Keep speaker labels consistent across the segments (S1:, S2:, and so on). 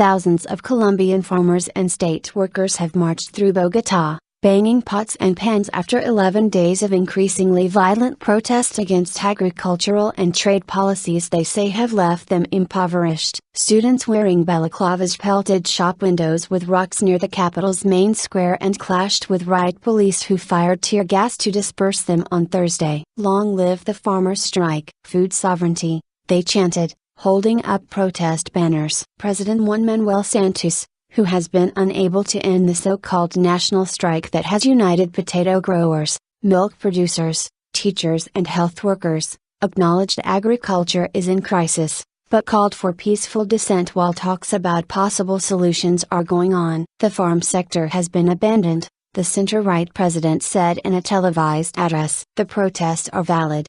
S1: Thousands of Colombian farmers and state workers have marched through Bogota, banging pots and pans after 11 days of increasingly violent protest against agricultural and trade policies they say have left them impoverished. Students wearing balaclavas pelted shop windows with rocks near the capital's main square and clashed with riot police who fired tear gas to disperse them on Thursday. "Long live the farmers' strike, food sovereignty," they chanted, holding up protest banners. President Juan Manuel Santos, who has been unable to end the so-called national strike that has united potato growers, milk producers, teachers and health workers, acknowledged agriculture is in crisis, but called for peaceful dissent while talks about possible solutions are going on. "The farm sector has been abandoned," the center-right president said in a televised address. "The protests are valid.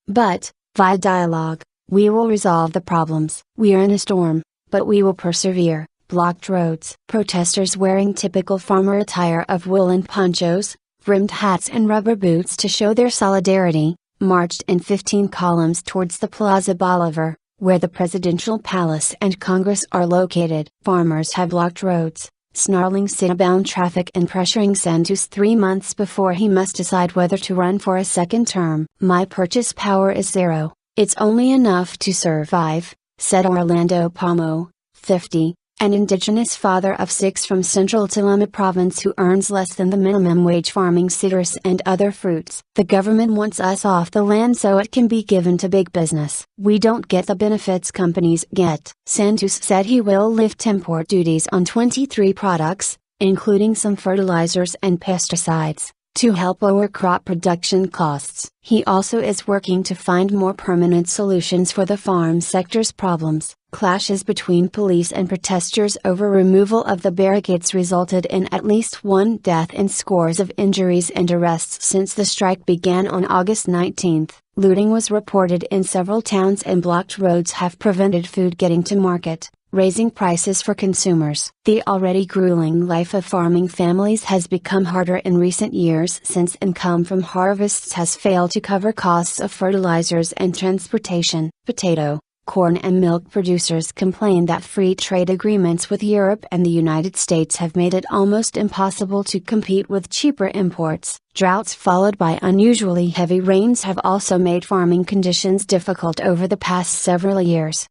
S1: But, via dialogue, we will resolve the problems. We are in a storm, but we will persevere." Blocked roads. Protesters wearing typical farmer attire of woolen ponchos, brimmed hats and rubber boots to show their solidarity, marched in 15 columns towards the Plaza Bolivar, where the presidential palace and Congress are located. Farmers have blocked roads, snarling city-bound traffic and pressuring Santos 3 months before he must decide whether to run for a second term. "My purchase power is zero, it's only enough to survive," said Orlando Pomo, 50. An indigenous father of 6 from central Tolima province who earns less than the minimum wage farming citrus and other fruits. "The government wants us off the land so it can be given to big business. We don't get the benefits companies get." Santos said he will lift import duties on 23 products, including some fertilizers and pesticides, to help lower crop production costs. He also is working to find more permanent solutions for the farm sector's problems. Clashes between police and protesters over removal of the barricades resulted in at least 1 death and scores of injuries and arrests since the strike began on August 19. Looting was reported in several towns and blocked roads have prevented food getting to market, raising prices for consumers. The already grueling life of farming families has become harder in recent years since income from harvests has failed to cover costs of fertilizers and transportation. Potato, corn and milk producers complain that free trade agreements with Europe and the United States have made it almost impossible to compete with cheaper imports. Droughts followed by unusually heavy rains have also made farming conditions difficult over the past several years.